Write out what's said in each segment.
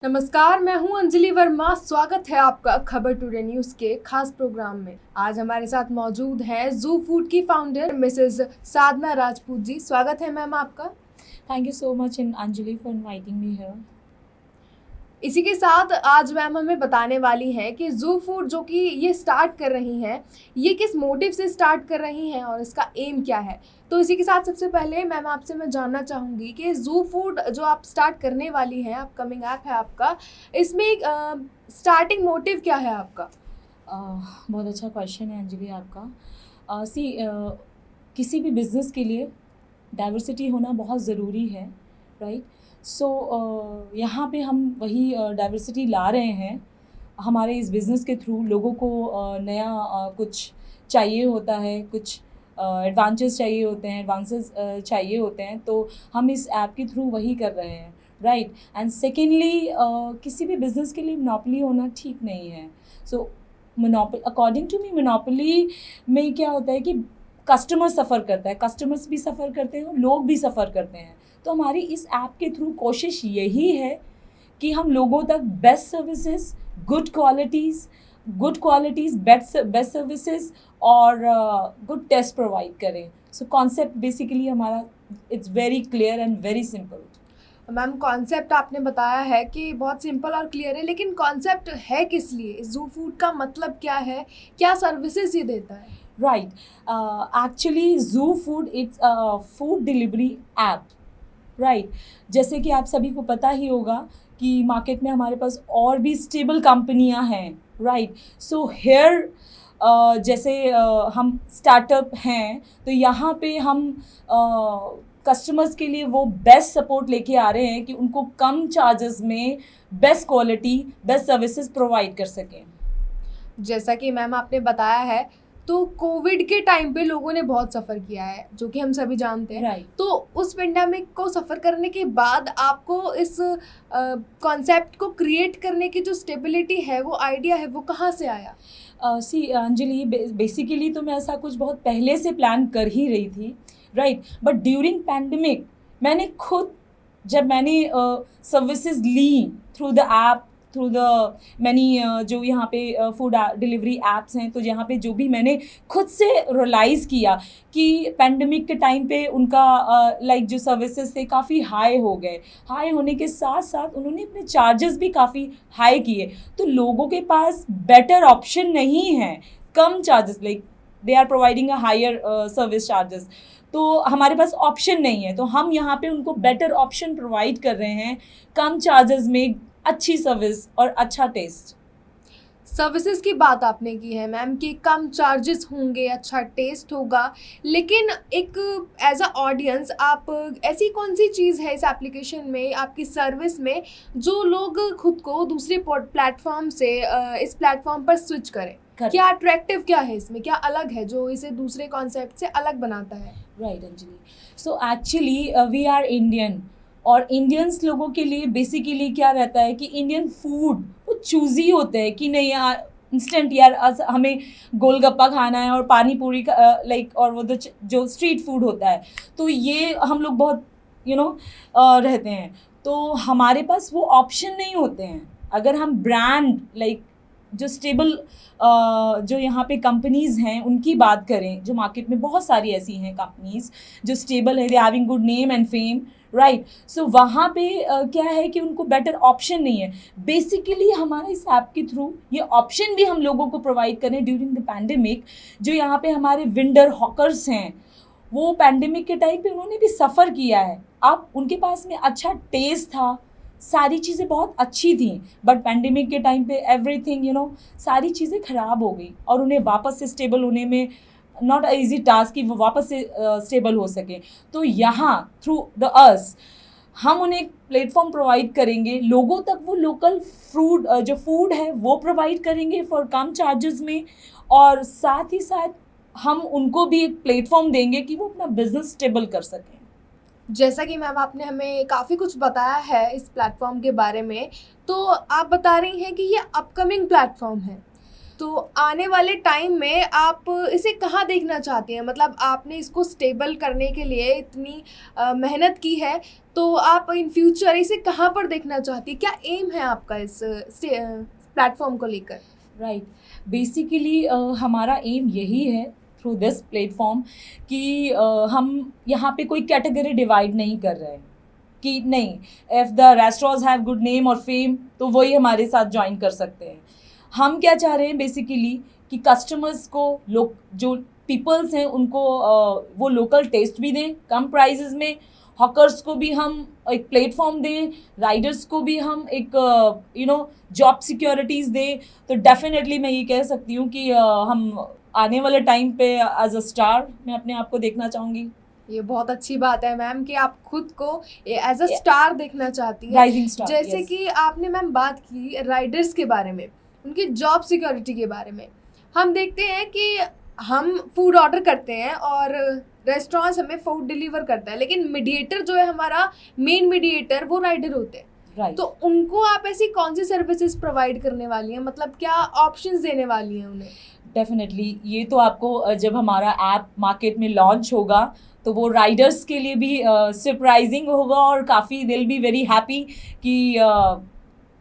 नमस्कार, मैं हूं अंजलि वर्मा। स्वागत है आपका खबर टुडे न्यूज़ के खास प्रोग्राम में। आज हमारे साथ मौजूद हैं जू फूड की फाउंडर मिसेस साधना राजपूत जी। स्वागत है मैम आपका। Thank you so much, Anjali, for inviting me here. इसी के साथ आज मैम हमें बताने वाली हैं कि जू फूड जो कि ये स्टार्ट कर रही हैं, ये किस मोटिव से स्टार्ट कर रही हैं और इसका एम क्या है। तो इसी के साथ सबसे पहले मैम आपसे मैं जानना चाहूँगी कि जू फूड जो आप स्टार्ट करने वाली हैं, अपकमिंग ऐप है आपका, इसमें एक स्टार्टिंग मोटिव क्या है आपका? बहुत अच्छा क्वेश्चन है अंजलि आपका। किसी भी बिज़नेस के लिए डाइवर्सिटी होना बहुत ज़रूरी है, राइट। सो यहाँ पे हम वही डाइवर्सिटी ला रहे हैं। हमारे इस बिज़नेस के थ्रू लोगों को नया कुछ चाहिए होता है, कुछ एडवांटेज चाहिए होते हैं, एडवांसेस चाहिए होते हैं, तो हम इस ऐप के थ्रू वही कर रहे हैं, राइट। एंड सेकेंडली, किसी भी बिज़नेस के लिए मोनोपोली होना ठीक नहीं है। So according to me monopoly में क्या होता है कि कस्टमर सफ़र करता है, कस्टमर्स भी सफ़र करते हैं, लोग भी सफ़र करते हैं। तो हमारी इस ऐप के थ्रू कोशिश यही है कि हम लोगों तक best services, good qualities, best services और गुड टेस्ट प्रोवाइड करें। सो कॉन्सेप्ट बेसिकली हमारा it's very clear and very simple. Ma'am concept आपने बताया है कि बहुत सिंपल और क्लियर है, लेकिन कॉन्सेप्ट है किस लिए? जू फूड का मतलब क्या है, क्या सर्विसेज ये देता है? राइट, एक्चुअली जू food it's a food delivery app, right. जैसे कि आप सभी को पता ही होगा कि मार्केट में हमारे पास और भी स्टेबल कंपनियां हैं, राइट। सो हेयर जैसे हम स्टार्टअप हैं, तो यहाँ पे हम कस्टमर्स के लिए वो बेस्ट सपोर्ट लेके आ रहे हैं कि उनको कम चार्जेस में best quality, best services provide कर सकें। जैसा कि मैम आपने बताया है, तो कोविड के टाइम पे लोगों ने बहुत सफ़र किया है, जो कि हम सभी जानते हैं। राइट। तो उस पेंडेमिक को सफ़र करने के बाद आपको इस कॉन्सेप्ट को क्रिएट करने की जो स्टेबिलिटी है, वो आइडिया है, वो कहाँ से आया? अंजलि, बेसिकली तो मैं ऐसा कुछ बहुत पहले से प्लान कर ही रही थी, राइट। बट ड्यूरिंग पैंडमिक मैंने खुद, जब मैंने सर्विसेज ली through the app, through the many जो यहाँ पे फूड डिलीवरी ऐप्स हैं, तो यहाँ पे जो भी मैंने खुद से रियलाइज़ किया कि पैंडमिक के टाइम पे उनका लाइक जो सर्विसेज थे काफ़ी हाई हो गए। हाई होने के साथ साथ उन्होंने अपने चार्जेस भी काफ़ी हाई किए, तो लोगों के पास बेटर ऑप्शन नहीं है। कम charges, like they are providing a higher service charges, तो हमारे पास ऑप्शन नहीं है। तो हम यहाँ पे उनको बेटर ऑप्शन प्रोवाइड कर रहे हैं, कम चार्जेस में अच्छी सर्विस और अच्छा टेस्ट। सर्विसेज की बात आपने की है मैम कि कम चार्जेस होंगे, अच्छा टेस्ट होगा, लेकिन एक एज अ ऑडियंस आप ऐसी कौन सी चीज़ है इस एप्लीकेशन में, आपकी सर्विस में, जो लोग खुद को दूसरे प्लेटफॉर्म से इस प्लेटफॉर्म पर स्विच करें? क्या अट्रैक्टिव क्या है इसमें, क्या अलग है जो इसे दूसरे कॉन्सेप्ट से अलग बनाता है? Right Anjali, so actually we are Indian, और इंडियंस लोगों के लिए बेसिकली क्या रहता है कि इंडियन फूड वो चूज़ी होते हैं कि नहीं यार इंस्टेंट, यार हमें गोलगप्पा खाना है और पानी पूरी का लाइक, और वो जो स्ट्रीट फूड होता है, तो ये हम लोग बहुत रहते हैं। तो हमारे पास वो ऑप्शन नहीं होते हैं। अगर हम ब्रांड लाइक जो स्टेबल जो यहाँ पे कंपनीज़ हैं उनकी बात करें, जो मार्केट में बहुत सारी ऐसी हैं कंपनीज़ जो स्टेबल है, they having good name and fame, right. So वहाँ पे क्या है कि उनको बेटर ऑप्शन नहीं है। बेसिकली हमारा इस ऐप के थ्रू ये ऑप्शन भी हम लोगों को प्रोवाइड करें ड्यूरिंग द पैंडेमिक। जो यहाँ पे हमारे विंडर हॉकर्स हैं, वो पैंडेमिक के टाइम पे उन्होंने भी सफ़र किया है। अब उनके पास में अच्छा टेस्ट था, सारी चीज़ें बहुत अच्छी थी, बट पैंडेमिक के टाइम पे एवरीथिंग सारी चीज़ें ख़राब हो गई, और उन्हें वापस से स्टेबल होने में नॉट अ ईजी टास्क कि वो वापस से स्टेबल हो सके। तो यहाँ थ्रू द अस हम उन्हें एक प्लेटफॉर्म प्रोवाइड करेंगे, लोगों तक वो लोकल जो फूड है वो प्रोवाइड करेंगे फॉर कम चार्जेस में, और साथ ही साथ हम उनको भी एक प्लेटफॉर्म देंगे कि वो अपना बिजनेस स्टेबल कर सकें। जैसा कि मैम आपने हमें काफ़ी कुछ बताया है इस प्लेटफॉर्म के बारे में, तो आप बता रही हैं कि ये अपकमिंग प्लेटफॉर्म है, तो आने वाले टाइम में आप इसे कहाँ देखना चाहती हैं? मतलब आपने इसको स्टेबल करने के लिए इतनी मेहनत की है, तो आप इन फ्यूचर इसे कहाँ पर देखना चाहती हैं? क्या एम है आपका इस प्लेटफ़ॉर्म को लेकर? राइट, बेसिकली हमारा एम यही है थ्रू दिस प्लेटफॉर्म कि हम यहाँ पे कोई कैटेगरी डिवाइड नहीं कर रहे हैं कि नहीं, if the restaurants have good name और फेम तो वही हमारे साथ ज्वाइन कर सकते हैं। हम क्या चाह रहे हैं बेसिकली कि कस्टमर्स को, लोग जो पीपल्स हैं उनको वो लोकल टेस्ट भी दें कम प्राइजेस में, हॉकर्स को भी हम एक प्लेटफॉर्म दें, राइडर्स को भी हम एक जॉब सिक्योरिटीज़ दें। तो डेफिनेटली मैं ये कह सकती हूँ कि हम आने वाले टाइम पे एज अ स्टार मैं अपने आप को देखना चाहूँगी। ये बहुत अच्छी बात है मैम कि आप खुद को एज अ स्टार देखना चाहती हैं। राइजिंग स्टार, जैसे yes. कि आपने मैम बात की राइडर्स के बारे में, उनकी जॉब सिक्योरिटी के बारे में। हम देखते हैं कि हम फूड ऑर्डर करते हैं और रेस्टोरेंट्स हमें फूड डिलीवर करता है, लेकिन मीडिएटर जो है हमारा मेन मीडिएटर वो राइडर होते हैं। Right. तो उनको आप ऐसी कौन सी सर्विसेज प्रोवाइड करने वाली हैं? मतलब क्या ऑप्शंस देने वाली हैं उन्हें? डेफिनेटली ये तो आपको जब हमारा ऐप मार्केट में लॉन्च होगा तो वो राइडर्स के लिए भी सरप्राइजिंग होगा और काफ़ी दिल बी वेरी हैप्पी कि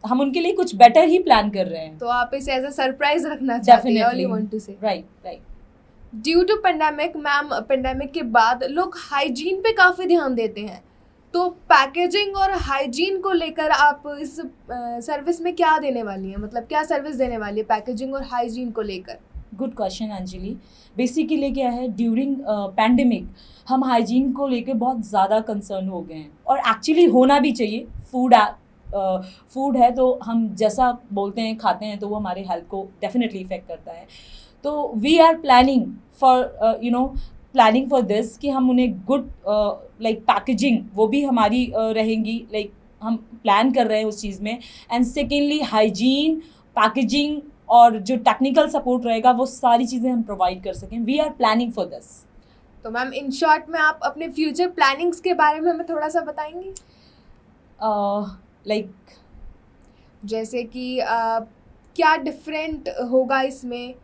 हम उनके लिए कुछ बेटर ही प्लान कर रहे हैं। तो आप इसे एज अ सरप्राइज रखना चाहते हैं? Definitely, All you want to say. Right. Due to pandemic ma'am, pandemic के बाद लोग हाइजीन पे काफ़ी ध्यान देते हैं, तो पैकेजिंग और हाइजीन को लेकर आप इस सर्विस में क्या देने वाली हैं? मतलब क्या सर्विस देने वाली है पैकेजिंग और हाइजीन को लेकर? Good question Anjali. बेसिकली क्या है, ड्यूरिंग पैंडेमिक हम हाइजीन को लेके बहुत ज़्यादा कंसर्न हो गए हैं और एक्चुअली होना भी चाहिए। फूड है तो हम जैसा बोलते हैं खाते हैं तो वो हमारे हेल्थ को डेफिनेटली इफेक्ट करता है। तो we are planning for this कि हम उन्हें गुड लाइक पैकेजिंग वो भी हमारी रहेंगी, लाइक हम प्लान कर रहे हैं उस चीज़ में। एंड सेकेंडली हाइजीन, पैकेजिंग और जो टेक्निकल सपोर्ट रहेगा वो सारी चीज़ें हम प्रोवाइड कर सकें। We are planning for this. तो मैम इन शॉर्ट में आप अपने फ्यूचर प्लानिंग्स के बारे में हमें थोड़ा सा बताएंगी? लाइक जैसे कि क्या डिफरेंट होगा इसमें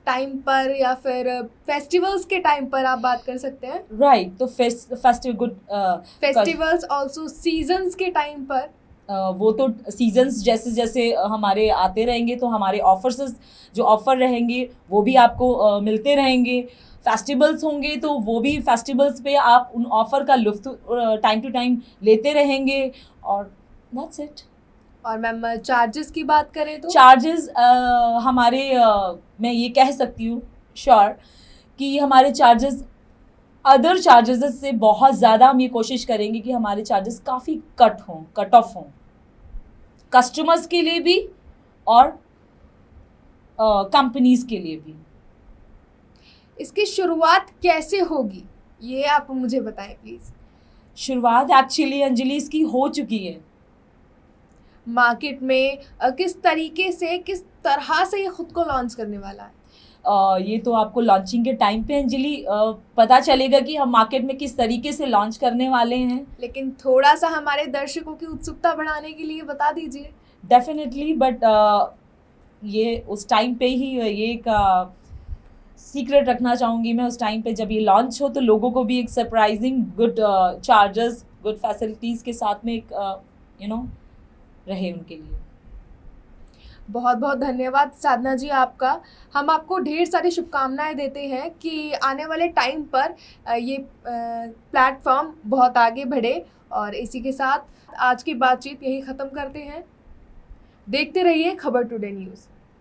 टाइम पर, या फिर फेस्टिवल्स के टाइम पर आप बात कर सकते हैं? राइट, तो फेस्टिवल्स ऑल्सो सीजन्स के टाइम पर वो तो सीजन्स जैसे जैसे हमारे आते रहेंगे तो हमारे ऑफर्स जो ऑफ़र रहेंगे वो भी आपको मिलते रहेंगे। फेस्टिवल्स होंगे तो वो भी फेस्टिवल्स पे आप उन ऑफ़र का लुत्फ़ टाइम टू टाइम लेते रहेंगे और दैट्स इट। और मैम चार्जेस की बात करें तो? चार्जेस हमारे मैं ये कह सकती हूँ श्योर कि हमारे चार्जेस अदर चार्जेस से बहुत ज़्यादा हम ये कोशिश करेंगे कि हमारे चार्जेस काफ़ी कट ऑफ हों कस्टमर्स के लिए भी और कंपनीज़ के लिए भी। इसकी शुरुआत कैसे होगी ये आप मुझे बताएं प्लीज़। शुरुआत एक्चुअली अंजलि इसकी हो चुकी है। मार्केट में किस तरीके से, किस तरह से ये खुद को लॉन्च करने वाला है? ये तो आपको लॉन्चिंग के टाइम पे अंजलि पता चलेगा कि हम मार्केट में किस तरीके से लॉन्च करने वाले हैं। लेकिन थोड़ा सा हमारे दर्शकों की उत्सुकता बढ़ाने के लिए बता दीजिए। डेफिनेटली, बट ये उस टाइम पे ही ये एक सीक्रेट रखना चाहूँगी मैं। उस टाइम पे जब ये लॉन्च हो तो लोगों को भी एक surprising good charges, good facilities के साथ में एक रहे उनके लिए। बहुत बहुत धन्यवाद साधना जी आपका। हम आपको ढेर सारी शुभकामनाएं देते हैं कि आने वाले टाइम पर ये प्लेटफॉर्म बहुत आगे बढ़े। और इसी के साथ आज की बातचीत यही ख़त्म करते हैं। देखते रहिए खबर टुडे न्यूज़।